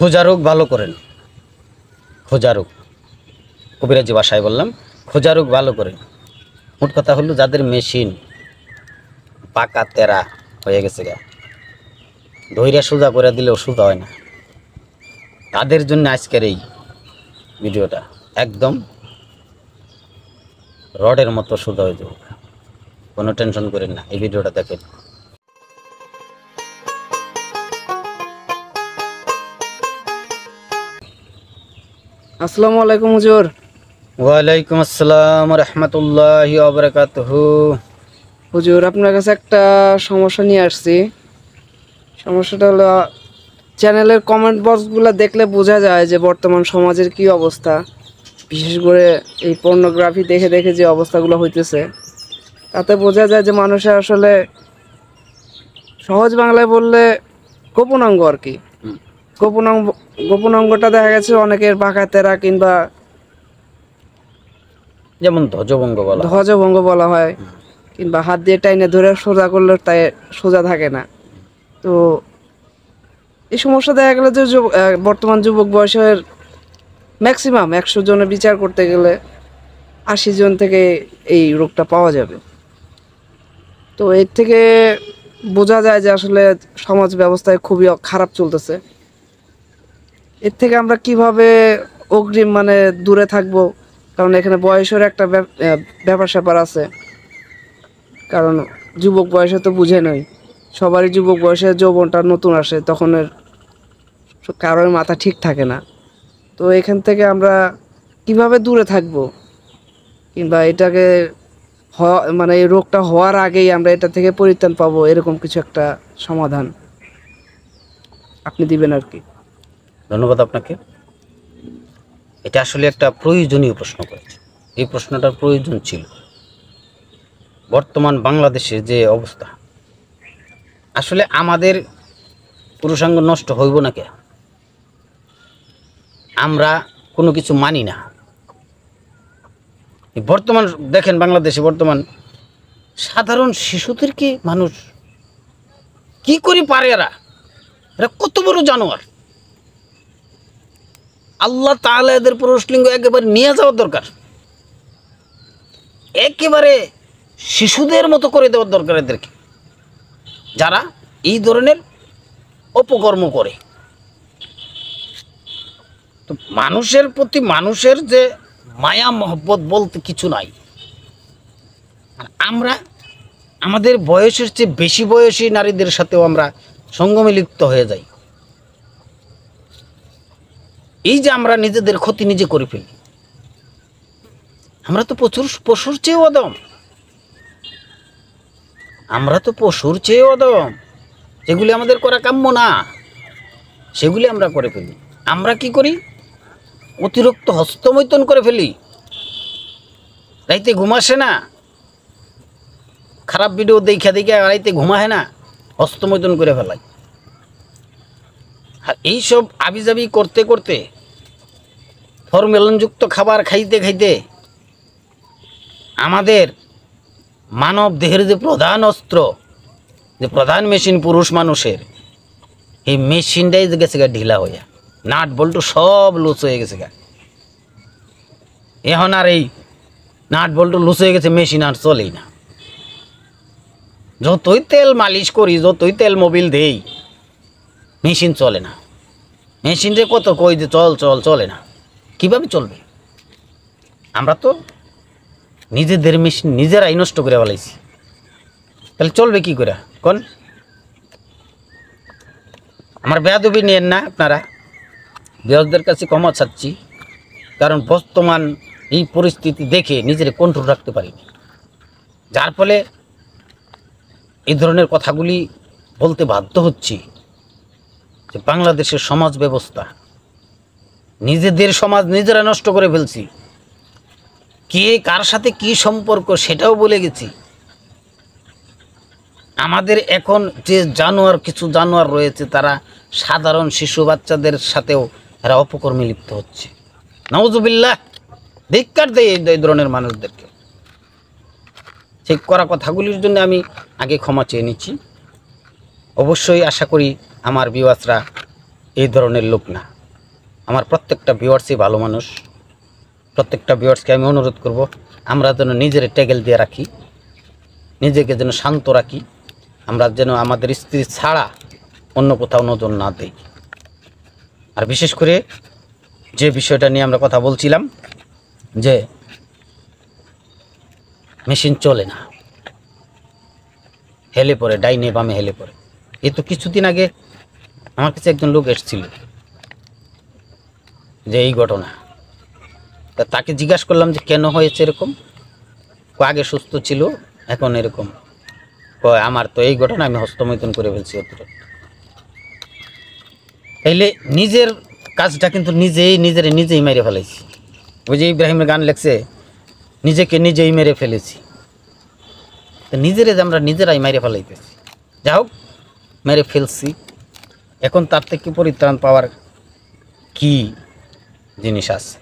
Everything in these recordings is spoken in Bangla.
খোঁজা রোগ ভালো করেন। খোঁজা রোগ, কবিরাজি ভাষায় বললাম, খোঁজা রোগ ভালো করেন। মোট কথা হলো যাদের মেশিন পাকা তেরা হয়ে গেছে গা, ধৈর্য সোজা করে দিলেও সোজা হয় না, তাদের জন্য আজকের এই ভিডিওটা একদম রডের মতো সোজা হয়ে যাবে। কোনো টেনশন করেন না, এই ভিডিওটা দেখেন। আসসালামু আলাইকুম হুজুর। ওয়ালাইকুম আসসালাম রহমতুল্লাহি ওয়া বারাকাতুহু। হুজুর, আপনার কাছে একটা সমস্যা নিয়ে আসছি। সমস্যাটা হলো, চ্যানেলের কমেন্ট বক্সগুলো দেখলে বোঝা যায় যে বর্তমান সমাজের কি অবস্থা। বিশেষ করে এই পর্নোগ্রাফি দেখে দেখে যে অবস্থাগুলো হইতেছে, তাতে বোঝা যায় যে মানুষের আসলে সহজ বাংলায় বললে গোপন অঙ্গ আর কি। গোপন অঙ্গটা দেখা গেছে অনেকের বাঁকাতেরা কিংবা যেমন ধ্বজভঙ্গ বলা হয়। ধ্বজভঙ্গ বলা হয়, কিংবা হাত দিয়ে টাইনে ধরে সোজা করলে তাই সোজা থাকে না। তো এই সমস্যা দেখা গেল যে বর্তমান যুবক বয়সের ম্যাক্সিমাম 100 জনের বিচার করতে গেলে 80 জন থেকে এই রোগটা পাওয়া যাবে। তো এর থেকে বোঝা যায় যে আসলে সমাজ ব্যবস্থায় খুবই খারাপ চলতেছে। এর থেকে আমরা কিভাবে অগ্রিম মানে দূরে থাকবো, কারণ এখানে বয়সের একটা ব্যাপার স্যাপার আছে। কারণ যুবক বয়সে তো বুঝে নই, সবারই যুবক বয়সে যৌবনটা নতুন আসে, তখন কারোর মাথা ঠিক থাকে না। তো এখান থেকে আমরা কিভাবে দূরে থাকব, কিংবা এটাকে মানে এই রোগটা হওয়ার আগেই আমরা এটা থেকে পরিত্রাণ পাবো, এরকম কিছু একটা সমাধান আপনি দিবেন আর কি। ধন্যবাদ আপনাকে। এটা আসলে একটা প্রয়োজনীয় প্রশ্ন করেছে। এই প্রশ্নটার প্রয়োজন ছিল। বর্তমান বাংলাদেশে যে অবস্থা, আসলে আমাদের পুরুষাঙ্গ নষ্ট হইব না কে? আমরা কোনো কিছু মানি না। বর্তমান দেখেন, বাংলাদেশে বর্তমান সাধারণ শিশুদেরকে মানুষ কি করে পারে? এরা কত বড় জানোয়ার! আল্লাহ তাআলা এদের পুরুষলিঙ্গ একেবারে নিয়ে যাওয়ার দরকার, একেবারে শিশুদের মতো করে দেওয়ার দরকার এদেরকে, যারা এই ধরনের অপকর্ম করে। তো মানুষের প্রতি মানুষের যে মায়া মহব্বত বলতে কিছু নাই। আমরা আমাদের বয়সের চেয়ে বেশি বয়সী নারীদের সাথেও আমরা সঙ্গমে লিপ্ত হয়ে যাই। এই যে আমরা নিজেদের ক্ষতি নিজে করে ফেলি। আমরা তো পশুর চেয়েও অদম। আমরা তো পশুর চেয়েও অদম। যেগুলি আমাদের করা কাম্য না, সেগুলি আমরা করে ফেলি। আমরা কি করি? অতিরিক্ত হস্তমৈথুন করে ফেলি। রাইতে ঘুমাসে না, খারাপ ভিডিও দেখা দেখে রাইতে ঘুমায় না, হস্তমৈথুন করে ফেলাই। আর এইসব আবিজাবি করতে করতে, ফরমেলনযুক্ত খাবার খাইতে খাইতে আমাদের মানব দেহের যে প্রধান অস্ত্র, যে প্রধান মেশিন পুরুষ মানুষের, এই মেশিনটাই গেছে গা ঢিলা হইয়া, নাট বল্টু সব লুজ হয়ে গেছে গা। এখন আর এই নাট বল্টু লুজ হয়ে গেছে, মেশিন আর চলেই না। যতই তেল মালিশ করি, যতই তেল মোবিল দেই, মেশিন চলে না। মেশিনরে কত কই যে চল চল, চলে না। কিভাবে চলবে? আমরা তো নিজেদের মেশিন নিজেরাই নষ্ট করে ফেলাইছি, তাহলে চলবে কি করে কোন? আমার বেয়াদবি নিয়েন না আপনারা, বিরোধীদের কাছে ক্ষমা চাচ্ছি। কারণ বর্তমান এই পরিস্থিতি দেখে নিজের কন্ট্রোল রাখতে পারিনি, যার ফলে এই ধরনের কথাগুলি বলতে বাধ্য হচ্ছি। যে বাংলাদেশের সমাজ ব্যবস্থা, নিজেদের সমাজ নিজেরা নষ্ট করে ফেলছি। কে কার সাথে কি সম্পর্ক সেটাও বলে গেছি। আমাদের এখন যে কিছু জানোয়ার রয়েছে, তারা সাধারণ শিশু বাচ্চাদের সাথেও এরা অপকর্মে লিপ্ত হচ্ছে। নাউজুবিল্লাহ, ধিক্কার দেয় এই ধরনের মানুষদেরকে। সেই করা কথাগুলির জন্য আমি আগে ক্ষমা চেয়ে নিচ্ছি। অবশ্যই আশা করি আমার ভিউয়ার্সরা এই ধরনের লোক না। আমার প্রত্যেকটা ভিউয়ার্সই ভালো মানুষ। প্রত্যেকটা ভিউয়ার্সকে আমি অনুরোধ করব, আমরা যেন নিজের ট্যাগেল দিয়ে রাখি, নিজেকে যেন শান্ত রাখি, আমরা যেন আমাদের স্ত্রী ছাড়া অন্য কোথাও নজর না দেই। আর বিশেষ করে যে বিষয়টা নিয়ে আমরা কথা বলছিলাম, যে মেশিন চলে না, হেলে পড়ে, ডাইনে বামে হেলে পড়ে। এই তো কিছুদিন আগে আমার কাছে একজন লোক এসেছিল, যে এই ঘটনা। তা তাকে জিজ্ঞাসা করলাম যে কেন হয়েছে এরকম। আগে সুস্থ ছিল, এখন এরকম। কয় আমার তো এই ঘটনা, আমি হস্তমৈথুন করে ফেলছি অতটা। তাইলে নিজের কাজটা কিন্তু নিজেই মেরে ফেলেছি। ওই যে ইব্রাহিমের গান লেখছে, নিজেকে নিজেই মেরে ফেলেছি। তো নিজেরে যে আমরা নিজেরাই মেরে ফেলাইতেছি। যা হোক, মেরে ফেলছি, এখন তার থেকে পরিত্রাণ পাওয়ার কি জিনিস আছে?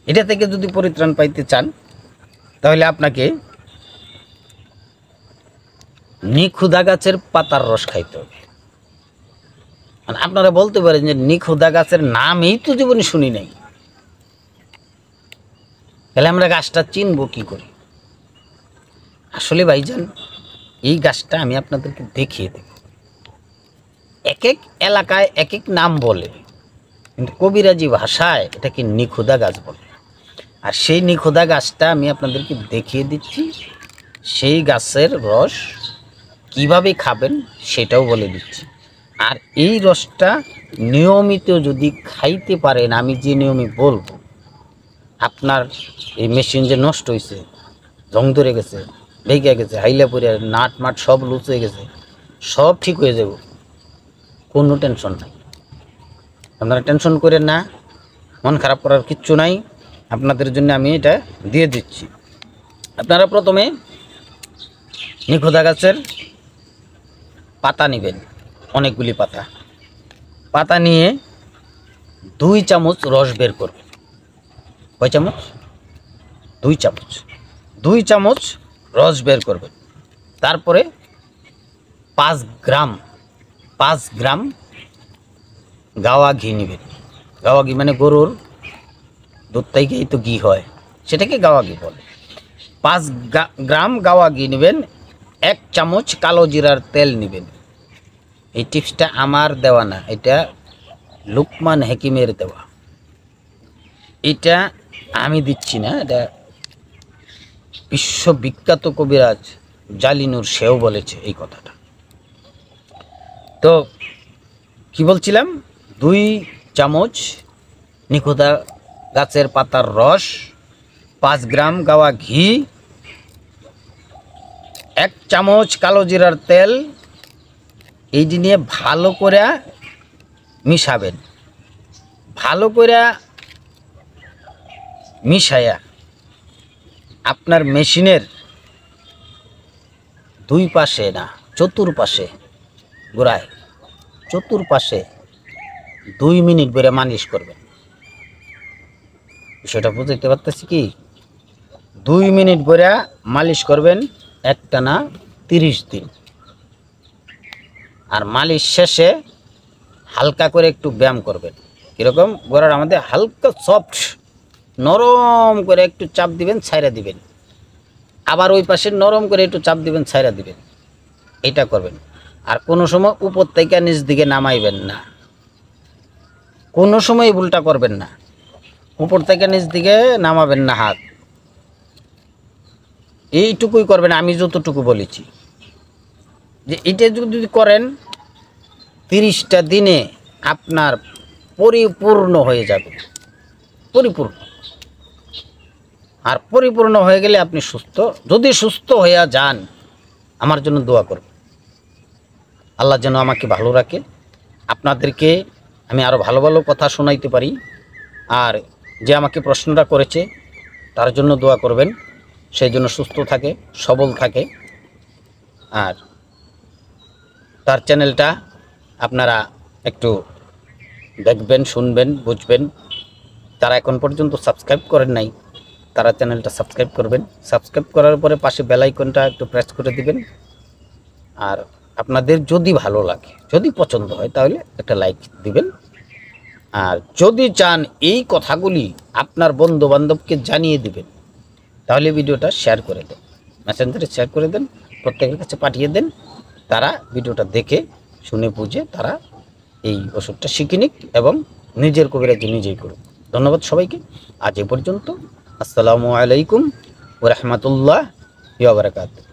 এটা থেকে যদি পরিত্রাণ পাইতে চান, তাহলে আপনাকে নিখুদা গাছের পাতার রস খাইতে হবে। মানে আপনারা বলতে পারেন যে নিখুদা গাছের নামই তো জীবনে শুনি নাই, তাহলে আমরা গাছটা চিনব কি করে? আসলে ভাইজান, এই গাছটা আমি আপনাদেরকে দেখিয়ে দেব। এক এক এলাকায় এক এক নাম বলে, কিন্তু কবিরাজি ভাষায় এটাকে নিখুদা গাছ বলে। আর সেই নিখুদা গাছটা আমি আপনাদেরকে দেখিয়ে দিচ্ছি। সেই গাছের রস কিভাবে খাবেন সেটাও বলে দিচ্ছি। আর এই রসটা নিয়মিত যদি খাইতে পারেন, আমি যে নিয়মে বলবো, আপনার এই মেশিন যে নষ্ট হয়েছে, জং ধরে গেছে, ভেঙে গেছে, হাইলা পরে নাট মাট সব লুচ হয়ে গেছে, সব ঠিক হয়ে যাব, কোনো টেনশন নাই। আপনারা টেনশন করেন না, মন খারাপ করার কিচ্ছু নাই। আপনাদের জন্য আমি এটা দিয়ে দিচ্ছি। আপনারা প্রথমে নিখুদা গাছের পাতা নেবেন, অনেকগুলি পাতা নিয়ে 2 চামচ রস বের করবেন। কয় চামচ? 2 চামচ। 2 চামচ রস বের করবেন। তারপরে 5 গ্রাম গাওয়া ঘি নেবেন। গাওয়া ঘি মানে গরুর দুধ থেকেই তো ঘি হয়, সেটাকে গাওয়া ঘি বলে। 5 গ্রাম গাওয়া ঘি নেবেন। 1 চামচ কালো জিরার তেল নেবেন। এই টিপসটা আমার দেওয়া না, এটা লুকমান হাকিমের দেওয়া। এটা আমি দিচ্ছি না, এটা বিশ্ববিখ্যাত কবিরাজ জালিনুর সেও বলেছে এই কথাটা। তো কি বলছিলাম, 2 চামচ নিখুদা গাছের পাতার রস, 5 গ্রাম গাওয়া ঘি, 1 চামচ কালো জিরার তেল, এইটি নিয়ে ভালো করে মিশাবেন। ভালো করে মিশায়া আপনার মেশিনের 2 পাশে না, চতুর্পাশে, গোড়ায় চতুর্পাশে 2 মিনিট করে মালিশ করবেন। সেটা বুঝতে পারতেছি কি? 2 মিনিট করে মালিশ করবেন, একটানা 30 দিন। আর মালিশ শেষে হালকা করে একটু ব্যায়াম করবেন। কীরকম? গোড়ার আমাদের হালকা সফট নরম করে একটু চাপ দিবেন, ছাইরা দিবেন। আবার ওই পাশে নরম করে একটু চাপ দিবেন, ছাইরা দিবেন। এটা করবেন। আর কোনো সময় উপর থেকে নিচ দিকে নামাইবেন না, কোনো সময় উল্টা করবেন না। উপর থেকে নিচ দিকে নামাবেন না হাত, এইটুকুই করবেন। আমি যতটুকু বলেছি যে এটা যদি করেন 30টা দিনে আপনার পরিপূর্ণ হয়ে যাবে, পরিপূর্ণ। আর পরিপূর্ণ হয়ে গেলে আপনি সুস্থ। যদি সুস্থ হয়ে যান, আমার জন্য দোয়া করবেন। আল্লাহ যেন আমাকে ভালো রাখে, আপনাদেরকে আমি আরও ভালো ভালো কথা শোনাইতে পারি। আর যে আমাকে প্রশ্নটা করেছে তার জন্য দোয়া করবেন, সেই জন্য সুস্থ থাকে, সবল থাকে। আর তার চ্যানেলটা আপনারা একটু দেখবেন, শুনবেন, বুঝবেন। তারা এখন পর্যন্ত সাবস্ক্রাইব করেন নাই, তারা চ্যানেলটা সাবস্ক্রাইব করবেন। সাবস্ক্রাইব করার পরে পাশে বেল আইকনটা একটু প্রেস করে দিবেন। আর আপনাদের যদি ভালো লাগে, যদি পছন্দ হয়, তাহলে একটা লাইক দিবেন। আর যদি চান এই কথাগুলি আপনার বন্ধু বান্ধবকে জানিয়ে দিবেন, তাহলে ভিডিওটা শেয়ার করে দেন, মেসেঞ্জারে শেয়ার করে দেন, প্রত্যেকের কাছে পাঠিয়ে দেন। তারা ভিডিওটা দেখে শুনে বুঝে তারা এই ওষুধটা শিখে নিক এবং নিজের কবিরাজি নিজেই করুক। ধন্যবাদ সবাইকে। আজ এ পর্যন্ত। আসসালামু আলাইকুম ওয়া রাহমাতুল্লাহি ওয়া বারাকাতুহু।